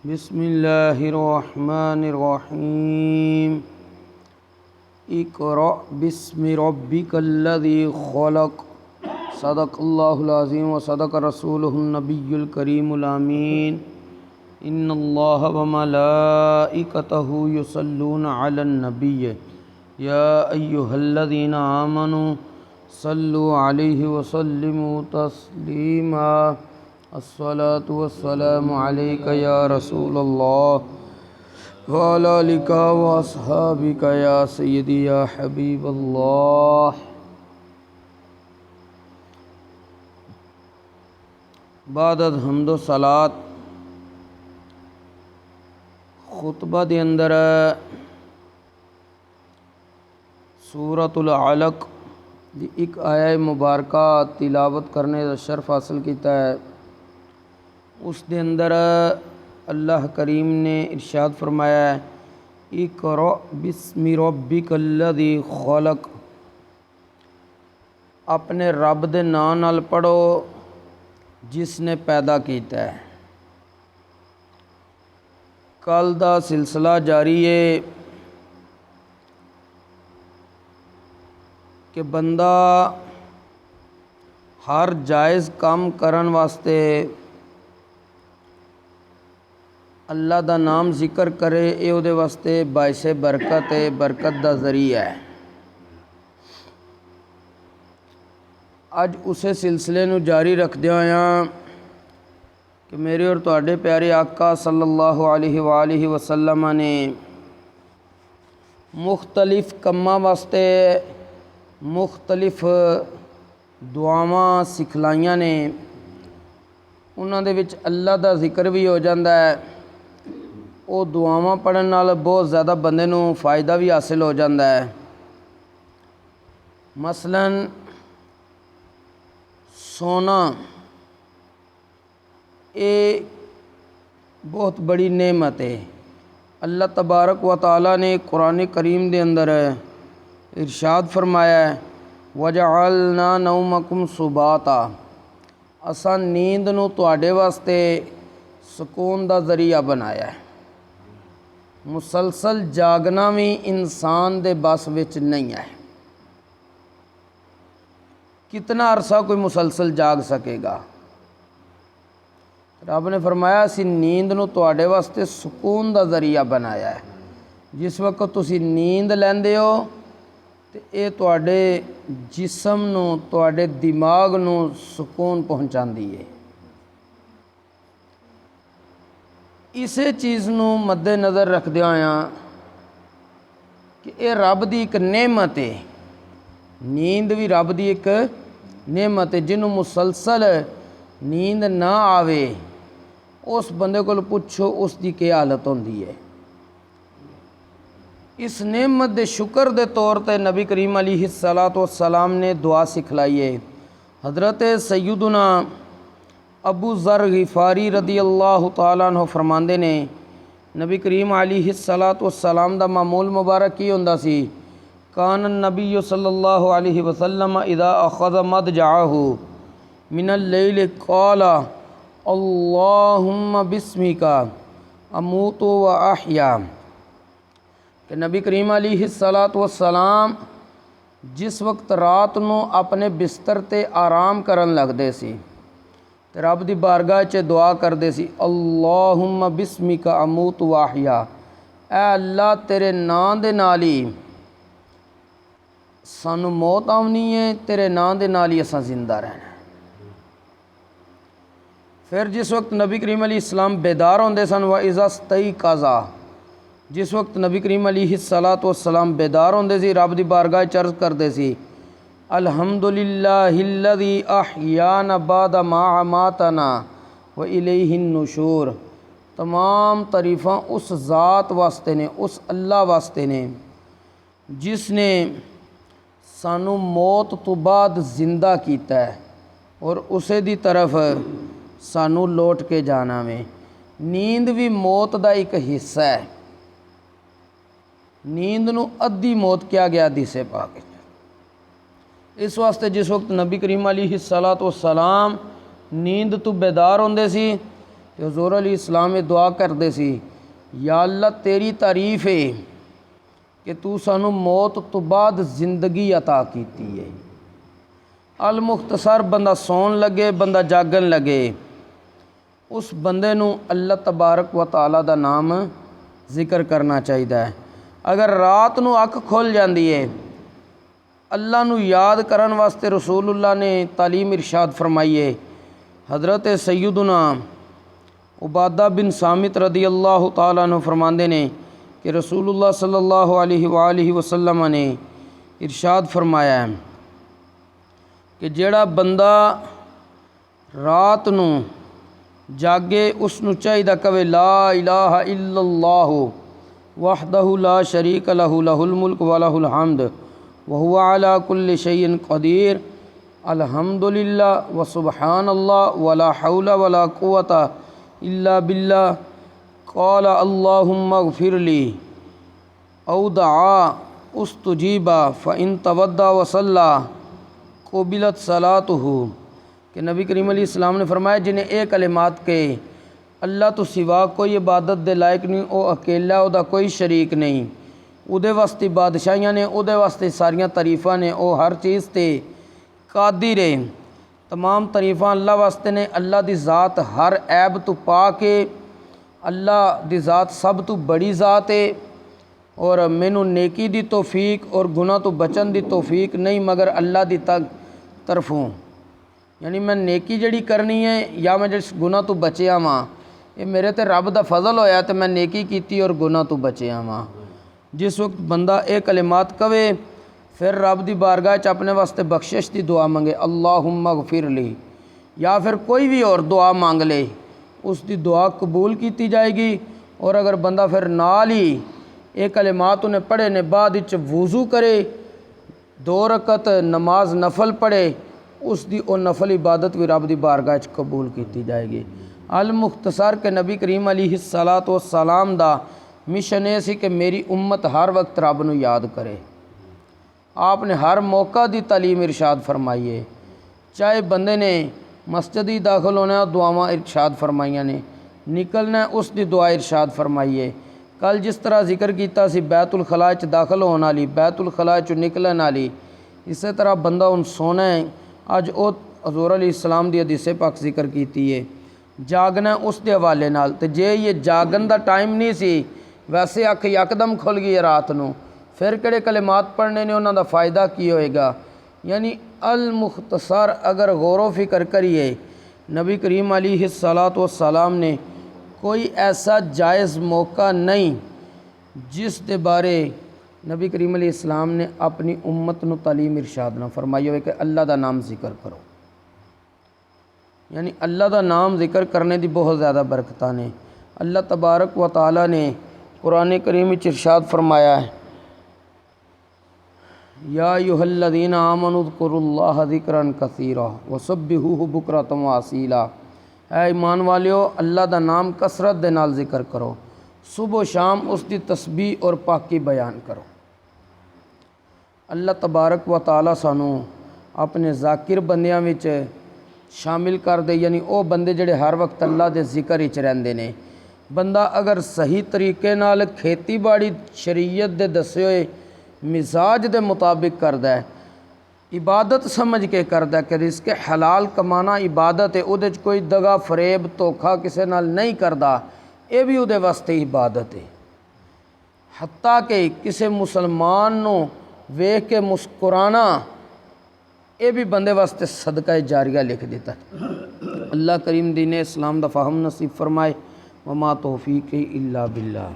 بسم اللہ الرحمن الرحیم اقرأ بسم ربک الذی خلق صدق اللہ العظیم و صدق رسولہ النبی الکریم الامین ان اللہ وملائکتہ یصلون علی النبی یا ایہا الذین آمنوا صلوا علیہ وسلموا تسلیما الصلاة والسلام علیک یا رسول اللہ وعلی آلک واصحابک یا سیدی یا حبیب اللہ۔ بعد از حمد و صلات خطبہ دے اندر سورۃ العلق دی ایک آیہ مبارکہ تلاوت کرنے کا شرف حاصل کیتا ہے۔ اس دے اندر اللہ کریم نے ارشاد فرمایا ہے اقرأ بسم ربک الذی خلق، اپنے رب دے نام نال پڑھو جس نے پیدا کیتا ہے۔ کل دا سلسلہ جاری ہے کہ بندہ ہر جائز کام کرن واسطے اللہ دا نام ذکر کرے، اے او دے واسطے باعث برکت ہے، برکت دا ذریعہ ہے۔ اج اسے سلسلے نو جاری رکھدے ہویاں کہ میرے اور تواڈے پیارے آقا صلی اللہ علیہ وآلہ وسلم نے مختلف کماں واسطے مختلف دعاواں سکھلائیاں نے، انہاں دے وچ اللہ دا ذکر بھی ہو جاندا ہے۔ وہ دعاواں پڑھن نال بہت زیادہ بندے نو فائدہ بھی حاصل ہو جاندا ہے۔ مثلاً سونا یہ بہت بڑی نعمت ہے۔ اللہ تبارک و تعالیٰ نے قرآن کریم دے اندر ارشاد فرمایا ہے وَجَعَلْنَا نَوْمَكُمْ سُبَاتًا، اساں نیند نو تواڈے واسطے سکون دا ذریعہ بنایا ہے۔ مسلسل جاگنا بھی انسان دے بس وچ نہیں ہے۔ کتنا عرصہ کوئی مسلسل جاگ سکے گا؟ رب نے فرمایا اسی نیند نو تواڈے واسطے سکون دا ذریعہ بنایا ہے۔ جس وقت تسی نیند لیندے ہو تے اے تواڈے جسم نو تواڈے دماغ نو سکون پہنچاندی ہے۔ اسے چیز نو مد نظر رکھدے ہویاں کہ اے رب دی ایک نعمت ہے، نیند بھی رب دی ایک نعمت ہے۔ جنوں مسلسل نیند نہ آوے اس بندے کو پوچھو اس دی کیا حالت ہوندی ہے۔ اس نعمت دے شکر دے طور تے نبی کریم علیہ السلام نے دعا سکھلائی ہے۔ حضرت سیدنا ابو ذر غفاری رضی اللہ تعالیٰ عنہ فرماندے نے نبی کریم علیہ السلام دا معمول مبارک کی ہوندا سی کان النبی صلی اللہ علیہ وسلم اذا اخذ مضجعہ من اللیل قال اللہم بسمک اموت و احیا، کہ نبی کریم علیہ السلام جس وقت رات نو اپنے بستر تے آرام کرن لگدے سی تے رب دی بارگاہ چ دعا کردے سی اللہم بسمک اموت و احیا، اے اللہ تیرے نام دے نال ہی سانو موت آونی ہے، تیرے نام دے نال ہی اساں زندہ رہنا ہے۔ پھر جس وقت نبی کریم علیہ السلام بیدار ہوندے سن وَإِذَا اسْتَيْقَظَ، جس وقت نبی کریم علیہ السلام بیدار ہوندے سی رب دی بارگاہ چ عرض کردے سی الحمدللہ الذی احیانا بعد ما اماتنا والیہ النشور، تمام تعریفاں اس ذات واسطے نے، اس اللہ واسطے نے جس نے سانو موت تو بعد زندہ کیتا ہے اور اسے دی طرف سانو لوٹ کے جانا میں۔ نیند بھی موت دا ایک حصہ ہے۔ نیند نو ادھی موت کیا گیا حدیث پاک۔ اس واسطے جس وقت نبی کریم علیہ السلام نیند تو بیدار ہوندے سی کہ حضور علیہ السلام یہ دعا کرتے سی، یا اللہ تیری تعریف ہے کہ تو سانو موت تو بعد زندگی عطا کیتی ہے۔ المختصر بندہ سون لگے، بندہ جاگن لگے، اس بندے نو اللہ تبارک و تعالیٰ دا نام ذکر کرنا چاہیے۔ اگر رات نو اکھ کھل جاندی ہے، اللہ نو یاد کرن واسطے رسول اللہ نے تعلیم ارشاد فرمائی ہے۔ حضرت سیدنا عبادہ بن صامت رضی اللہ تعالیٰ عنہ فرماندے نے کہ رسول اللہ صلی اللہ علیہ وآلہ وسلم نے ارشاد فرمایا ہے کہ جیڑا بندہ رات نو جاگے اس نو چاہیے کہے لا الہ الا اللہ وحدہ لا شریک لہ لہ الملک ولہ الحمد وہو علی کل شیء قدیر الحمدللہ وسبحان اللہ ولا حول ولا قوۃ الا باللہ قال اللہم اغفر لی او دعا استجیب فإن تودع وصلی قبلت صلاتہ، کہ نبی کریم علیہ السلام نے فرمایا جنہیں اے کلمات کے اللہ تو سوا کوئی عبادت دے لائق نہیں، او اکیلا، او دا کوئی شریک نہیں، او دے واسطے بادشاہیاں نے، او دے واسطے ساریاں تعریفاں نے، او ہر چیز تے قادر ہے، تمام تعریفاں اللہ واسطے نے۔ اللہ دی ذات ہر عیب تو پاک ہے، اللہ دی ذات سب تو بڑی ذات ہے، اور مینوں نیکی دی توفیق اور گناہ تو بچن دی توفیق نہیں مگر اللہ دی طرفوں، یعنی میں نیکی جڑی کرنی ہے یا میں جس گناہ تو بچیا ہاں، یہ میرے تے رب دا فضل ہویا تے میں نیکی کیتی اور گناہ تو بچیا ہاں۔ جس وقت بندہ اے کلمات کہے پھر رب دی بارگاہ چ اپنے واسطے بخشش دی دعا منگے، اللہم اغفر لی، یا پھر کوئی بھی اور دعا مانگ لے، اس دی دعا قبول کیتی جائے گی۔ اور اگر بندہ پھر نال ہی اے کلمات انہیں پڑھے نے بعد وچ وضو کرے، 2 رکعت نماز نفل پڑھے، اس دی او نفل عبادت بھی رب دی بارگاہ چ قبول کیتی جائے گی۔ المختصر کہ نبی کریم علیہ السلام دا مشن یہ سی کہ میری امت ہر وقت رب نو یاد کرے۔ آپ نے ہر موقع دی تعلیم ارشاد فرمائی ہے، چاہے بندے نے مسجد ہی داخل ہونا دعاواں ارشاد فرمائیاں نے، نکلنا اس دی دعا ارشاد فرمائی ہے۔ کل جس طرح ذکر کیتا سی بیت الخلاء چ داخل ہونے والی، بیت الخلاء چ نکلن والی، اسی طرح بندہ ان سونا ہے۔ اج او حضور علیہ السلام دی حدیث پاک ذکر کیتی ہے، جاگنا اس دے حوالے نال، تے جے یہ جاگن دا ٹائم نہیں سی، ویسے اکھ یکدم کھل گئی رات نو، پھر کڑے کلمات پڑھنے نے انہاں دا فائدہ کی ہوئے گا؟ یعنی المختصر اگر غور و فکر کریے، نبی کریم علیہ السلام نے کوئی ایسا جائز موقع نہیں جس دے بارے نبی کریم علیہ السلام نے اپنی امت نو تعلیم ارشاد نہ فرمائی ہوئے کہ اللہ دا نام ذکر کرو۔ یعنی اللہ دا نام ذکر کرنے دی بہت زیادہ برکتاں نے۔ اللہ تبارک و تعالیٰ نے قرآن کریم وچ ارشاد فرمایا ہے، یا ایھا الذین آمنوا اذکروا اللہ ذکرا کثیرا وسبحوہ بکرۃ واسیلا، اے ایمان والیو اللہ دا نام کثرت دے نال ذکر کرو، صبح و شام اس دی تسبیح اور پاکی بیان کرو۔ اللہ تبارک و تعالیٰ سانو اپنے ذاکر بندیاں وچ شامل کر دے، یعنی او بندے جڑے ہر وقت اللہ دے ذکر وچ رہندے نے۔ بندہ اگر صحیح طریقے نال کھیتی باڑی شریعت دے دسے ہوئے مزاج دے مطابق کردا ہے، عبادت سمجھ کے کردا ہے کہ رزق حلال کمانا عبادت ہے، اودے کوئی دغا فریب دھوکھا کسے نال نہیں کردا، اے بھی اودے واسطے عبادت ہے۔ حتیٰ کہ کسے مسلمان نو ویکھ کے مسکرانا، اے بھی بندے واسطے صدقہ جاریہ لکھ دیتا ہے۔ اللہ کریم دین اسلام دا فہم نصیب فرمائے۔ وما توفیقی الا باللہ۔